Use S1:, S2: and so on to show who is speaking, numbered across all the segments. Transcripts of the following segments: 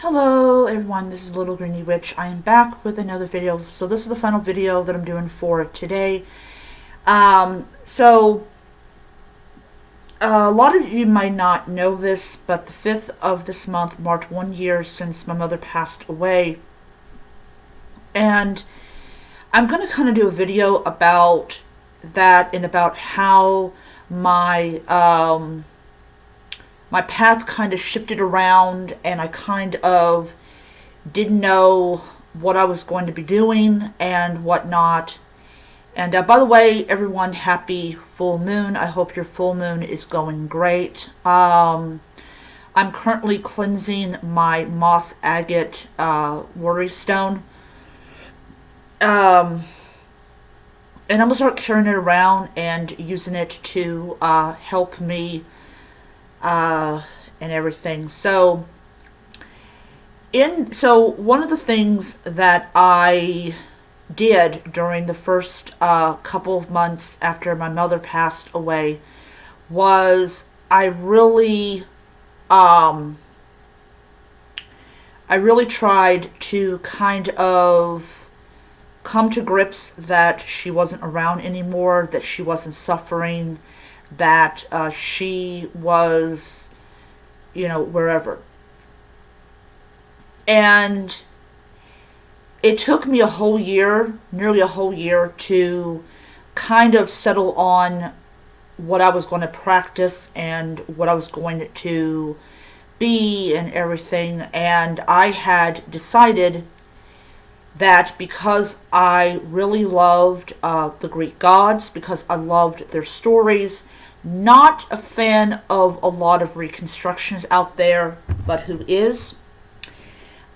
S1: Hello everyone, this is Little Greeny Witch. I am back with another video. So this is the final video that I'm doing for today. So a lot of you might not know this, but the 5th of this month marked 1 year since my mother passed away. And I'm going to kind of do a video about that and about how my my path kind of shifted around, and I kind of didn't know what I was going to be doing and whatnot. And by the way, everyone, happy full moon. I hope your full moon is going great. I'm currently cleansing my moss agate worry stone. And I'm going to start carrying it around and using it to help me and everything. So one of the things that I did during the first couple of months after my mother passed away was I really tried to kind of come to grips that she wasn't around anymore, that she wasn't suffering, that she was, wherever. And it took me a whole year, nearly a whole year, to kind of settle on what I was going to practice and what I was going to be and everything. And I had decided that because I really loved the Greek gods, because I loved their stories, not a fan of a lot of reconstructions out there, but who is,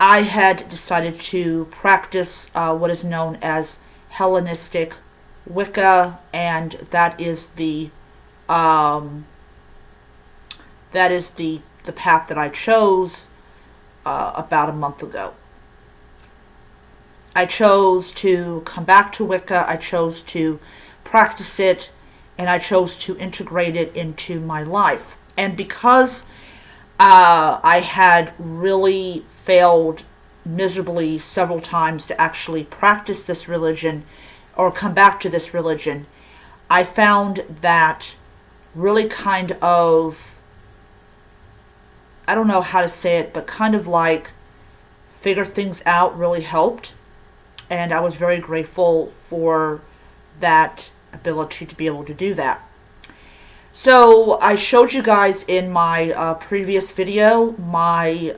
S1: I had decided to practice what is known as Hellenistic Wicca, and that is the path that I chose about a month ago. I chose to come back to Wicca, I chose to practice it, and I chose to integrate it into my life. And because I had really failed miserably several times to actually practice this religion or come back to this religion, I found that really kind of, I don't know how to say it, but kind of like figure things out really helped. And I was very grateful for that ability to be able to do that. So I showed you guys in my previous video my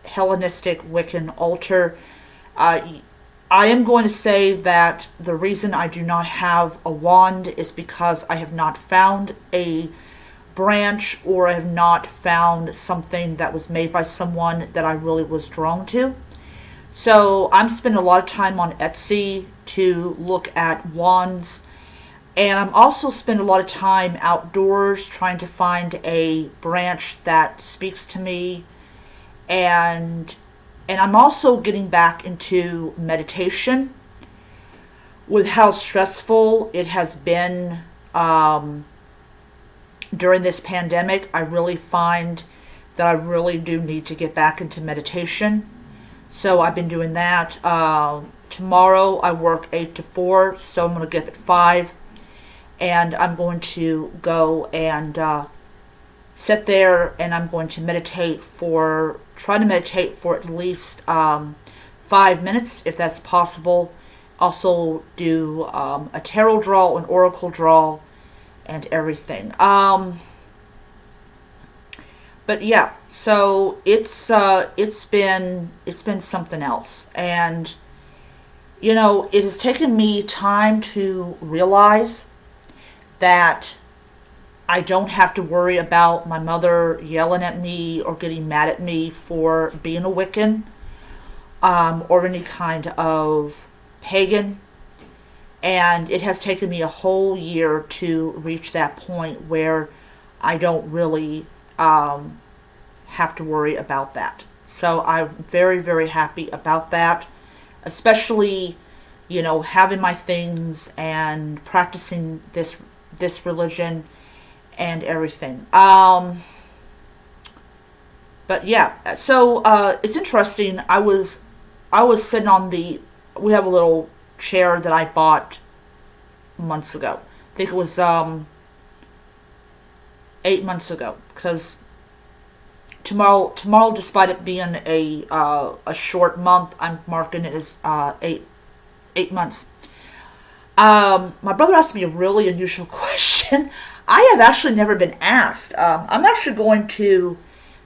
S1: Hellenistic Wiccan altar. I am going to say that the reason I do not have a wand is because I have not found a branch, or I have not found something that was made by someone that I really was drawn to. So I'm spending a lot of time on Etsy to look at wands, and I'm also spending a lot of time outdoors trying to find a branch that speaks to me, and I'm also getting back into meditation with how stressful it has been during this pandemic. I really find that I really do need to get back into meditation. So I've been doing that. Tomorrow I work 8 to 4, so I'm going to get up at 5. And I'm going to go and sit there, and I'm going to try to meditate for at least 5 minutes, if that's possible. Also do a tarot draw, an oracle draw, and everything. But yeah, so it's been something else. And it has taken me time to realize that I don't have to worry about my mother yelling at me or getting mad at me for being a Wiccan, or any kind of pagan. And it has taken me a whole year to reach that point where I don't really have to worry about that. So I'm very, very happy about that, especially, having my things and practicing this religion and everything. But yeah, so it's interesting. I was sitting on the. We have a little chair that I bought months ago. I think it was 8 months ago, because tomorrow, despite it being a short month, I'm marking it as 8 months. My brother asked me a really unusual question. I have actually never been asked. I'm actually going to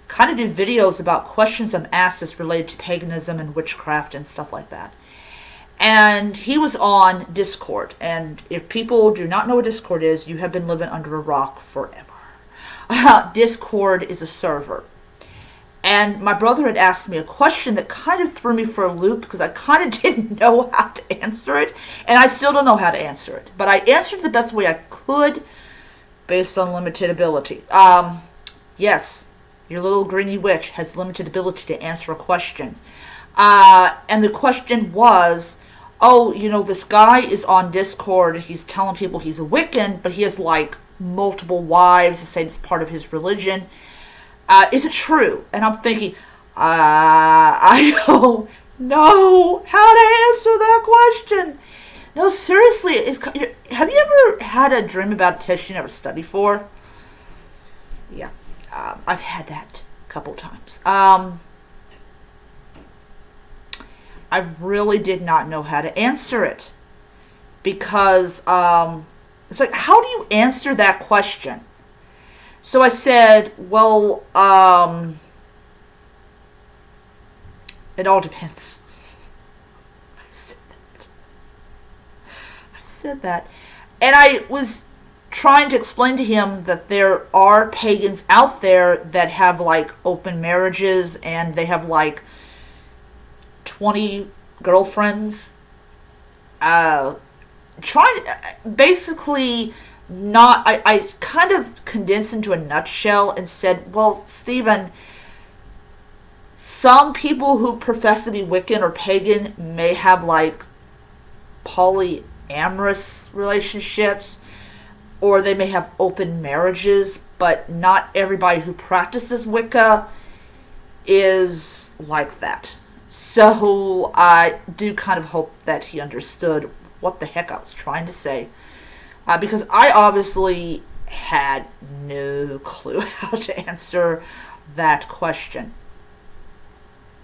S1: kind of do videos about questions I'm asked that's related to paganism and witchcraft and stuff like that. And he was on Discord. And if people do not know what Discord is, you have been living under a rock forever. Discord is a server. And my brother had asked me a question that kind of threw me for a loop, because I kind of didn't know how to answer it. And I still don't know how to answer it. But I answered the best way I could based on limited ability. Yes, your little greeny witch has limited ability to answer a question. And the question was, oh, this guy is on Discord. He's telling people he's a Wiccan, but he has like multiple wives to say it's part of his religion. Is it true? And I'm thinking, I don't know how to answer that question. No, seriously, have you ever had a dream about a test you never studied for? Yeah, I've had that a couple times. I really did not know how to answer it, because it's like, how do you answer that question? So I said, well, it all depends. I said that. And I was trying to explain to him that there are pagans out there that have like open marriages, and they have like 20 girlfriends. Basically, not. I kind of condensed into a nutshell and said, well, Stephen, some people who profess to be Wiccan or pagan may have like polyamorous relationships, or they may have open marriages, but not everybody who practices Wicca is like that. So I do kind of hope that he understood what the heck I was trying to say. Because I obviously had no clue how to answer that question.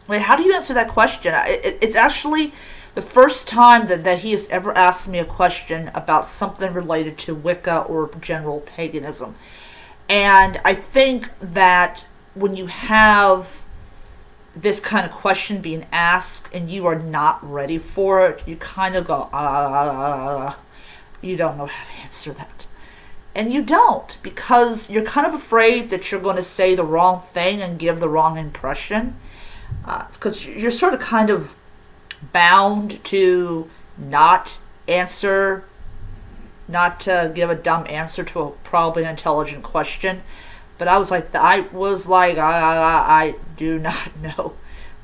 S1: Wait, how do you answer that question? It's actually the first time that he has ever asked me a question about something related to Wicca or general paganism. And I think that when you have this kind of question being asked and you are not ready for it, you kind of go, you don't know how to answer that. And you don't, because you're kind of afraid that you're going to say the wrong thing and give the wrong impression. Because you're sort of kind of bound to not answer, not to give a dumb answer to a probably intelligent question. But I was like, I do not know.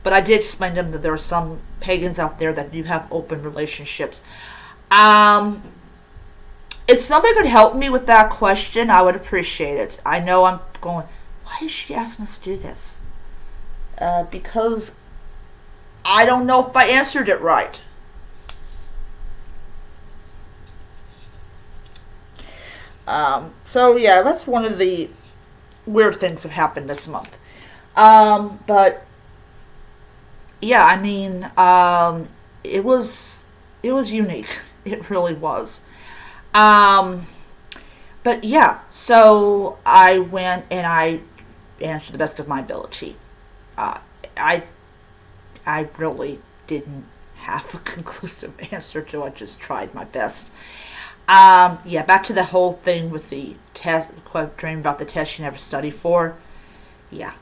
S1: But I did explain to them that there are some pagans out there that do have open relationships. If somebody could help me with that question, I would appreciate it. I know I'm going, why is she asking us to do this? Because I don't know if I answered it right. So yeah, that's one of the weird things that happened this month. But yeah, I mean, it was unique. It really was. But yeah, so I went and I answered to the best of my ability. I really didn't have a conclusive answer to. I just tried my best. Yeah, back to the whole thing with the test, dream about the test you never studied for. Yeah.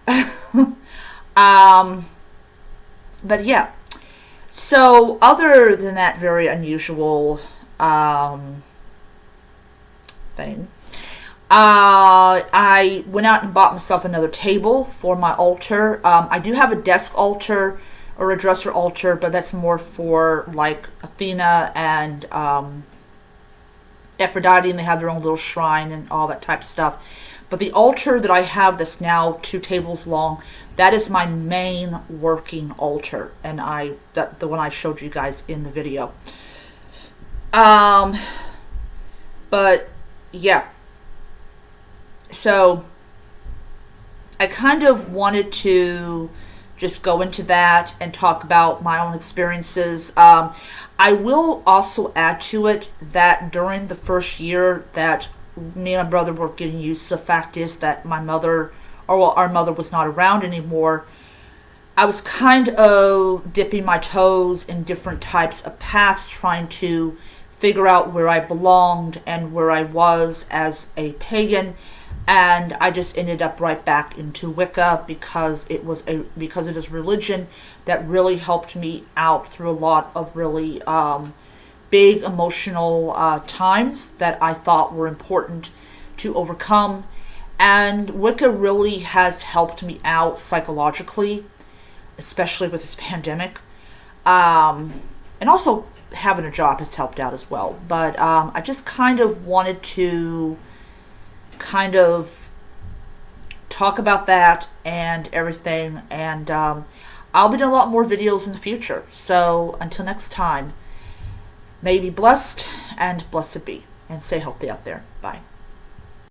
S1: But yeah. So other than that very unusual thing, I went out and bought myself another table for my altar. I do have a desk altar or a dresser altar, but that's more for like Athena and Aphrodite, and they have their own little shrine and all that type of stuff. But the altar that I have that's now 2 tables long, that is my main working altar, and the one I showed you guys in the video. But yeah, so I kind of wanted to just go into that and talk about my own experiences. I will also add to it that during the first year that me and my brother were getting used to, the fact is that my mother, or well, our mother was not around anymore, I was kind of dipping my toes in different types of paths, trying to figure out where I belonged and where I was as a pagan. And I just ended up right back into Wicca because it is religion that really helped me out through a lot of really big emotional times that I thought were important to overcome. And Wicca really has helped me out psychologically, especially with this pandemic. And also having a job has helped out as well. But I just kind of wanted to kind of talk about that and everything. And I'll be doing a lot more videos in the future. So until next time, may you be blessed and blessed be. And stay healthy out there. Bye.